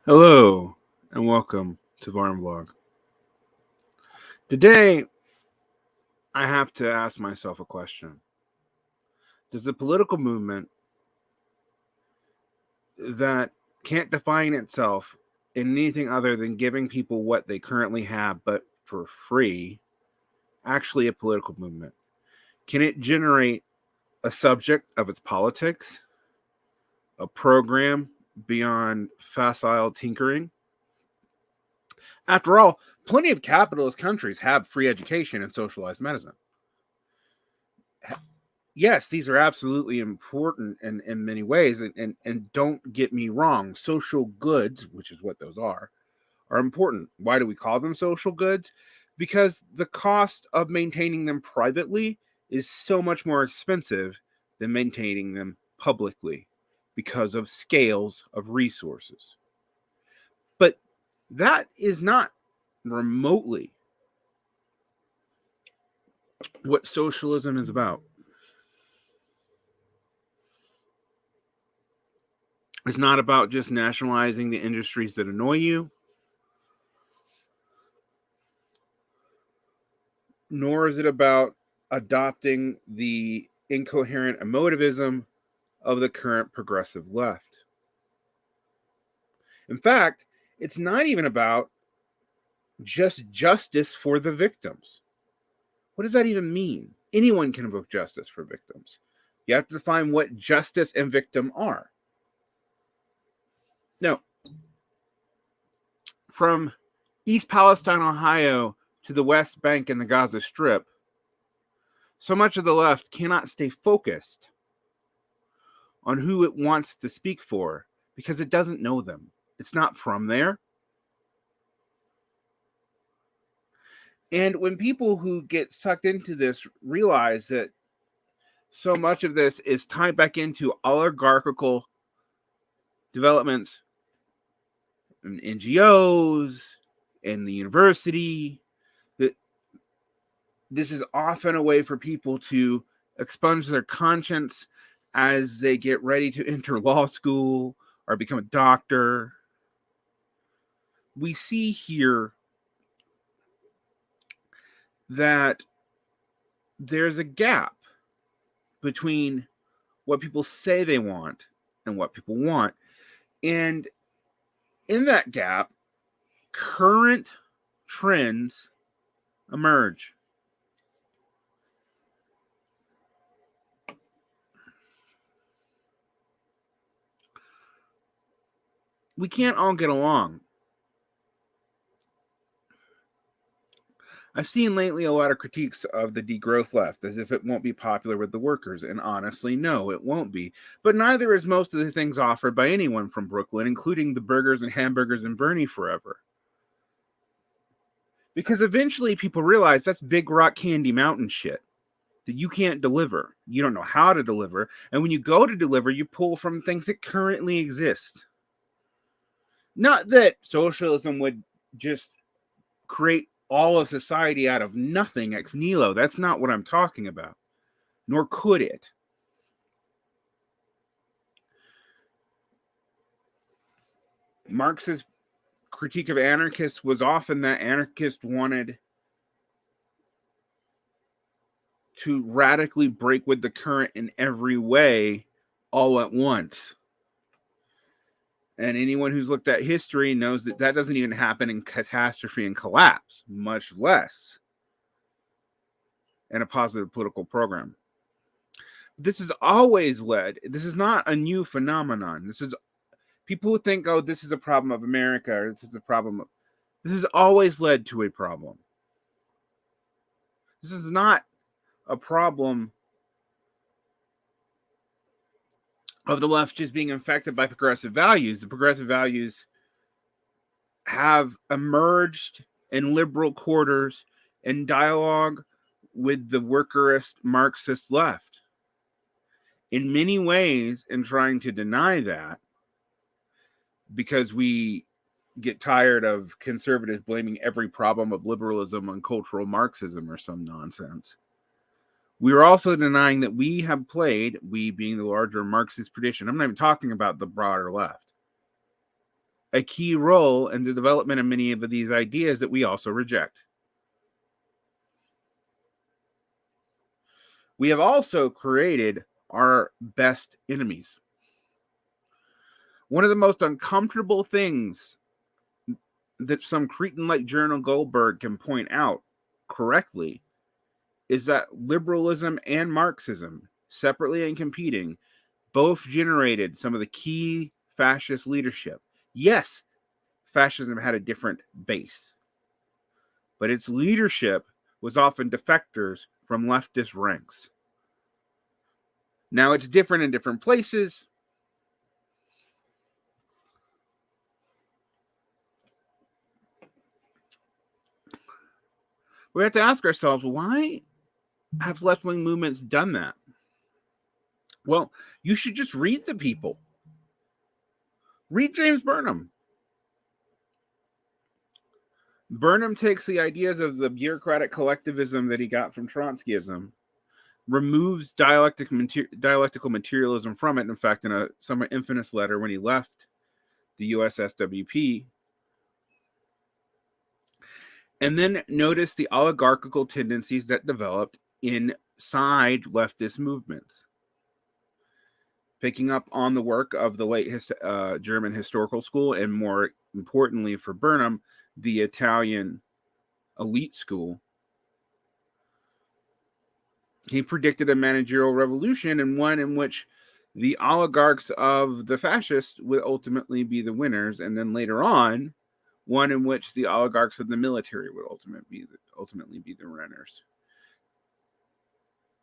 Hello, and welcome to Varn Vlog. Today, I have to ask myself a question. Does a political movement that can't define itself in anything other than giving people what they currently have but for free actually a political movement? Can it generate a subject of its politics, a program beyond facile tinkering? After all, plenty of capitalist countries have free education and socialized medicine. Yes, these are absolutely important in many ways. And don't get me wrong, social goods, which is what those are important. Why do we call them social goods? Because the cost of maintaining them privately is so much more expensive than maintaining them publicly because of scales of resources. But that is not remotely what socialism is about. It's not about just nationalizing the industries that annoy you, nor is it about adopting the incoherent emotivism of the current progressive left. In fact, it's not even about just justice for the victims. What does that even mean? Anyone can invoke justice for victims. You have to define what justice and victim are. Now, from East Palestine, Ohio to the West Bank and the Gaza Strip, so much of the left cannot stay focused on who it wants to speak for because it doesn't know them. It's not from there. And when people who get sucked into this realize that so much of this is tied back into oligarchical developments in NGOs and the university, that this is often a way for people to expunge their conscience as they get ready to enter law school or become a doctor. We see here that there's a gap between what people say they want and what people want. And in that gap, current trends emerge. We can't all get along. I've seen lately a lot of critiques of the degrowth left as if it won't be popular with the workers, and honestly, no, it won't be. But neither is most of the things offered by anyone from Brooklyn, including the burgers and hamburgers in Bernie forever. Because eventually people realize that's big rock candy mountain shit that you can't deliver. You don't know how to deliver. And when you go to deliver, you pull from things that currently exist. Not that socialism would just create all of society out of nothing ex nihilo. That's not what I'm talking about. Nor could it. Marx's critique of anarchists was often that anarchists wanted to radically break with the current in every way all at once. And anyone who's looked at history knows that that doesn't even happen in catastrophe and collapse, much less in a positive political program. This is always led, this is not a new phenomenon. This is people who think, oh, this is a problem of America, or this is a problem of, this has always led to a problem. This is not a problem of the left just being infected by progressive values. The progressive values have emerged in liberal quarters in dialogue with the workerist Marxist left. In many ways, in trying to deny that, because we get tired of conservatives blaming every problem of liberalism on cultural Marxism or some nonsense, we are also denying that we have played, we being the larger Marxist tradition, I'm not even talking about the broader left, a key role in the development of many of these ideas that we also reject. We have also created our best enemies. One of the most uncomfortable things that some cretin like Journal Goldberg can point out correctly is that liberalism and Marxism, separately and competing, both generated some of the key fascist leadership. Yes, fascism had a different base, but its leadership was often defectors from leftist ranks. Now, it's different in different places. We have to ask ourselves, why have left-wing movements done that? Well, you should just read the people. Read James Burnham. Burnham takes the ideas of the bureaucratic collectivism that he got from Trotskyism, removes dialectical materialism from it. In fact, in a somewhat infamous letter when he left the USSWP, and then notice the oligarchical tendencies that developed inside leftist movements. Picking up on the work of the late German historical school, and more importantly for Burnham, the Italian elite school, he predicted a managerial revolution, and one in which the oligarchs of the fascists would ultimately be the winners, and then later on, one in which the oligarchs of the military would ultimately be the runners.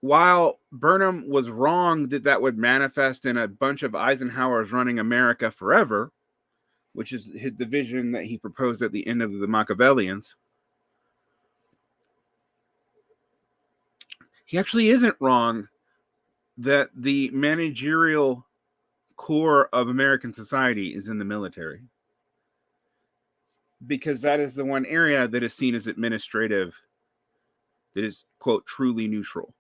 While Burnham was wrong that would manifest in a bunch of Eisenhowers running America forever, which is the vision that he proposed at the end of the Machiavellians, he actually isn't wrong that the managerial core of American society is in the military, because that is the one area that is seen as administrative, that is, quote, truly neutral.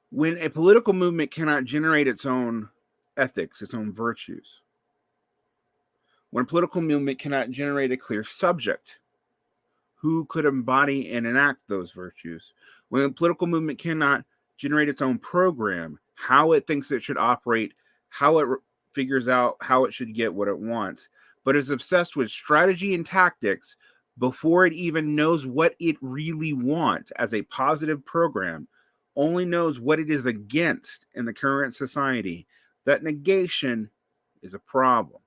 When a political movement cannot generate its own ethics, its own virtues, when a political movement cannot generate a clear subject who could embody and enact those virtues, when a political movement cannot generate its own program, how it thinks it should operate, how it figures out how it should get what it wants, but is obsessed with strategy and tactics before it even knows what it really wants as a positive program, only knows what it is against in the current society, that negation is a problem.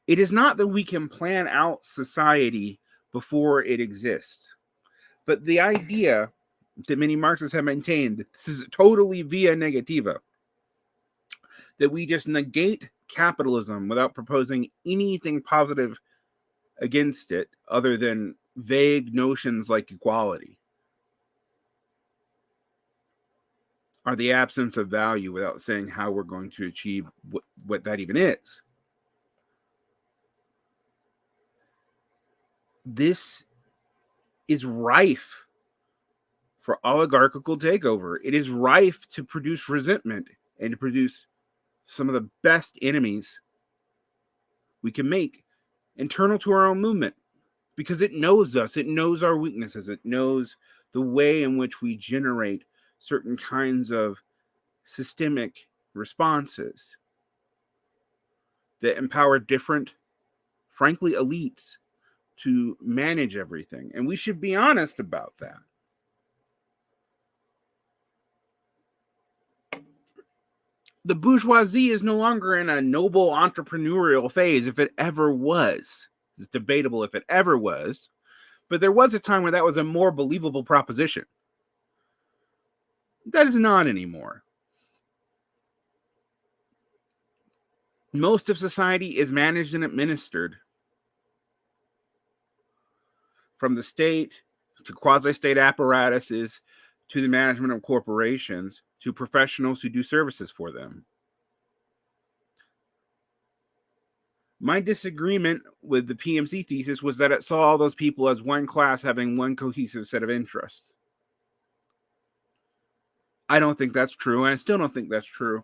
It is not that we can plan out society before it exists, but the idea that many Marxists have maintained, that this is totally via negativa, that we just negate capitalism without proposing anything positive against it other than vague notions like equality, are the absence of value without saying how we're going to achieve what that even is. This is rife for oligarchical takeover. It is rife to produce resentment and to produce some of the best enemies we can make internal to our own movement, because it knows us, it knows our weaknesses, it knows the way in which we generate certain kinds of systemic responses that empower different, frankly, elites to manage everything. And we should be honest about that. The bourgeoisie is no longer in a noble entrepreneurial phase, if it ever was. It's debatable if it ever was, but there was a time where that was a more believable proposition. That is not anymore. Most of society is managed and administered, from the state to quasi-state apparatuses to the management of corporations to professionals who do services for them. My disagreement with the PMC thesis was that it saw all those people as one class having one cohesive set of interests. I don't think that's true, and I still don't think that's true.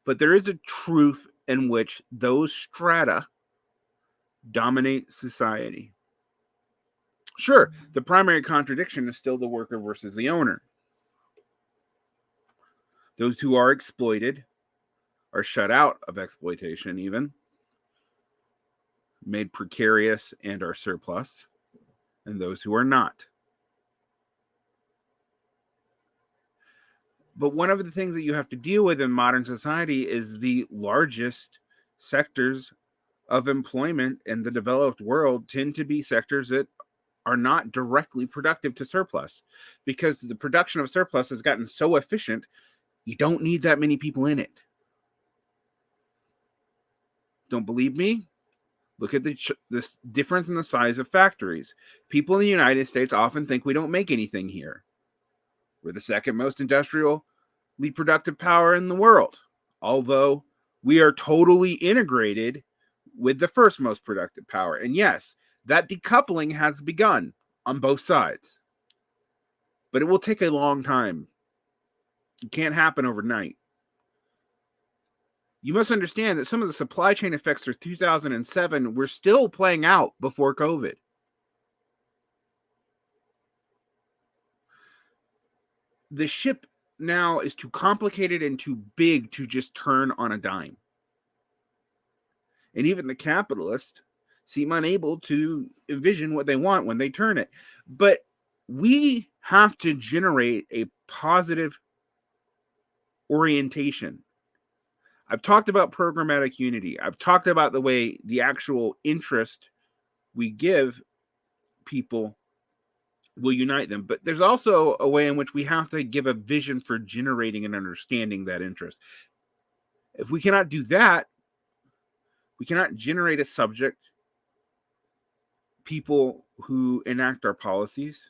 But there is a truth in which those strata dominate society. Sure, the primary contradiction is still the worker versus the owner. Those who are exploited are shut out of exploitation, even made precarious and are surplus, and those who are not. But one of the things that you have to deal with in modern society is the largest sectors of employment in the developed world tend to be sectors that are not directly productive to surplus, because the production of surplus has gotten so efficient, you don't need that many people in it. Don't believe me? Look at this difference in the size of factories. People in the United States often think we don't make anything here. We're the second most industrially productive power in the world, although we are totally integrated with the first most productive power. And yes, that decoupling has begun on both sides, but it will take a long time. It can't happen overnight. You must understand that some of the supply chain effects of 2007 were still playing out before COVID. The ship now is too complicated and too big to just turn on a dime. And even the capitalists seem unable to envision what they want when they turn it. But we have to generate a positive orientation. I've talked about programmatic unity. I've talked about the way the actual interest we give people will unite them. But there's also a way in which we have to give a vision for generating and understanding that interest. If we cannot do that, we cannot generate a subject, people who enact our policies.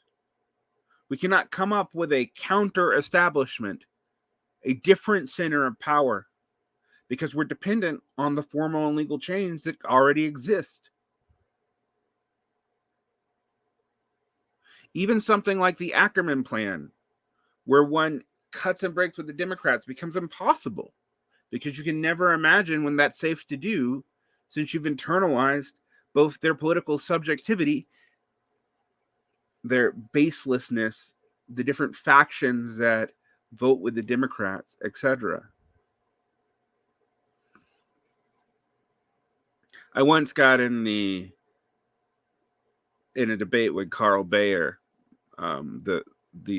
We cannot come up with a counter establishment, a different center of power, because we're dependent on the formal and legal chains that already exist. Even something like the Ackerman plan, where one cuts and breaks with the Democrats, becomes impossible, because you can never imagine when that's safe to do, since you've internalized both their political subjectivity, their baselessness, the different factions that vote with the Democrats, etc. I once got in a debate with Carl Bayer, the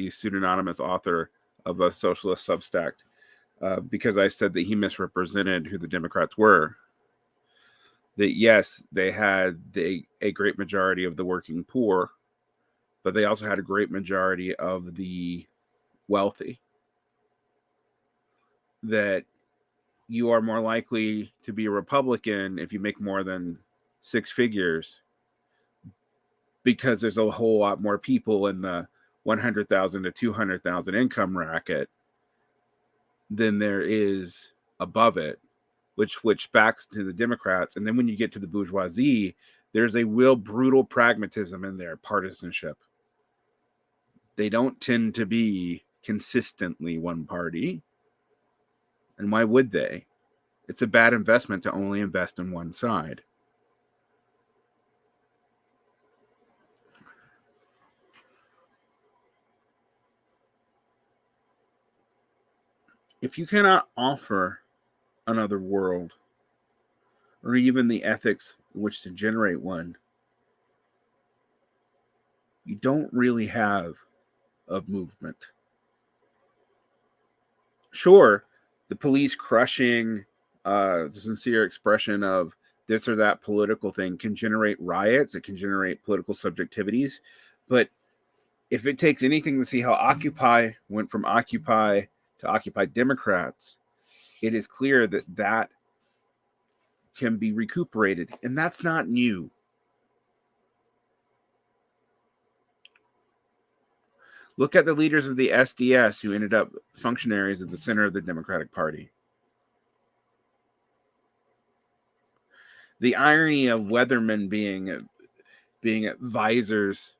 pseudonymous author of a socialist Substack, because I said that he misrepresented who the Democrats were. That yes, they had a great majority of the working poor, but they also had a great majority of the wealthy. That you are more likely to be a Republican if you make more than six figures, because there's a whole lot more people in the 100,000 to 200,000 income bracket than there is above it, which backs to the Democrats. And then when you get to the bourgeoisie, there's a real brutal pragmatism in their partisanship. They don't tend to be consistently one party. And why would they? It's a bad investment to only invest in one side. If you cannot offer another world, or even the ethics in which to generate one, you don't really have a movement. Sure, the police crushing, the sincere expression of this or that political thing can generate riots, it can generate political subjectivities, but if it takes anything to see how Occupy went from Occupy to Occupy Democrats, it is clear that that can be recuperated, and that's not new. Look at the leaders of the SDS who ended up functionaries at the center of the Democratic Party. The irony of weathermen being advisors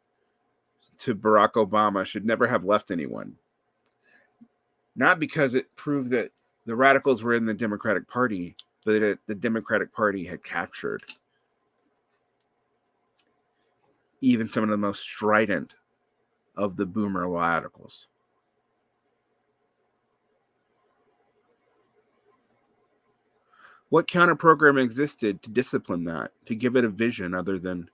to Barack Obama should never have left anyone. Not because it proved that the radicals were in the Democratic Party, but that the Democratic Party had captured even some of the most strident of the boomer radicals. What counter program existed to discipline that, to give it a vision other than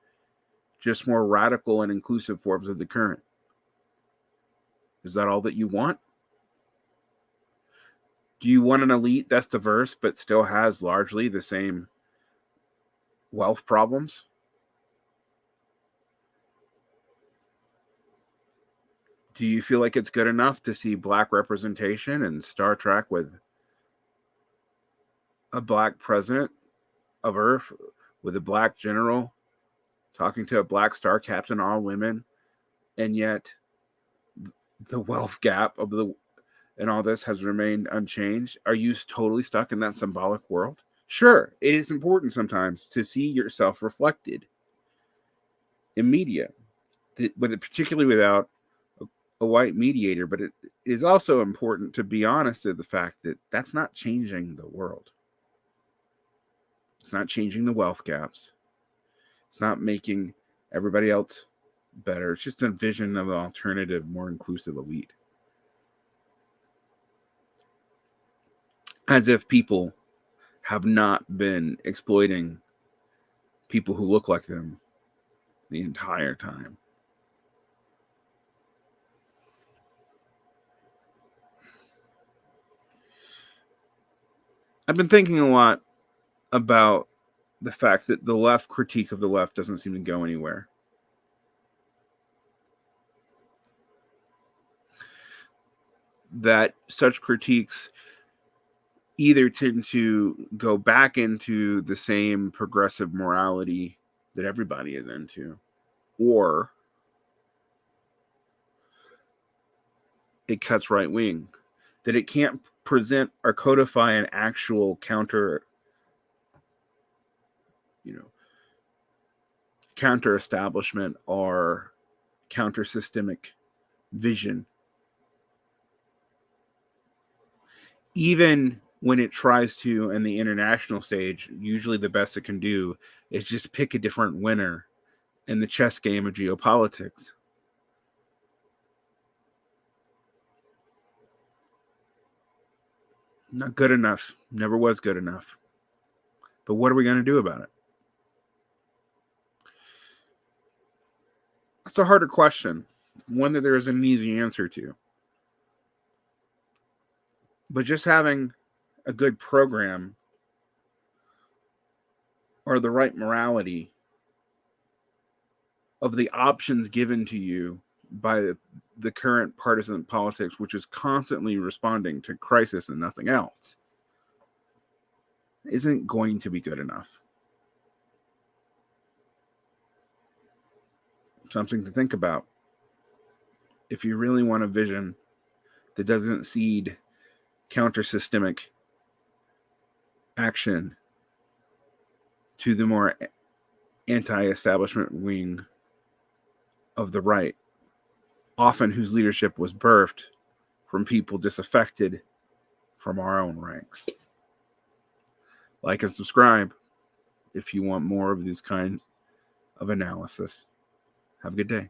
just more radical and inclusive forms of the current? Is that all that you want? Do you want an elite that's diverse but still has largely the same wealth problems? Do you feel like it's good enough to see black representation in Star Trek with a black president of Earth, with a black general talking to a black star captain, all women, and yet the wealth gap of the and all this has remained unchanged? Are you totally stuck in that symbolic world? Sure, it is important sometimes to see yourself reflected in media, particularly without a white mediator. But it is also important to be honest with the fact that that's not changing the world. It's not changing the wealth gaps. It's not making everybody else better. It's just a vision of an alternative, more inclusive elite. As if people have not been exploiting people who look like them the entire time. I've been thinking a lot about the fact that the left critique of the left doesn't seem to go anywhere. That such critiques either tend to go back into the same progressive morality that everybody is into, or it cuts right wing, that it can't present or codify an actual counter establishment or counter systemic vision. Even when it tries to, in the international stage, usually the best it can do is just pick a different winner in the chess game of geopolitics. Not good enough. Never was good enough. But what are we going to do about it? That's a harder question, one that there isn't an easy answer to. But just having a good program or the right morality of the options given to you by the current partisan politics, which is constantly responding to crisis and nothing else, isn't going to be good enough. Something to think about. If you really want a vision that doesn't seed counter-systemic action to the more anti-establishment wing of the right, often whose leadership was birthed from people disaffected from our own ranks. Like and subscribe if you want more of this kind of analysis. Have a good day.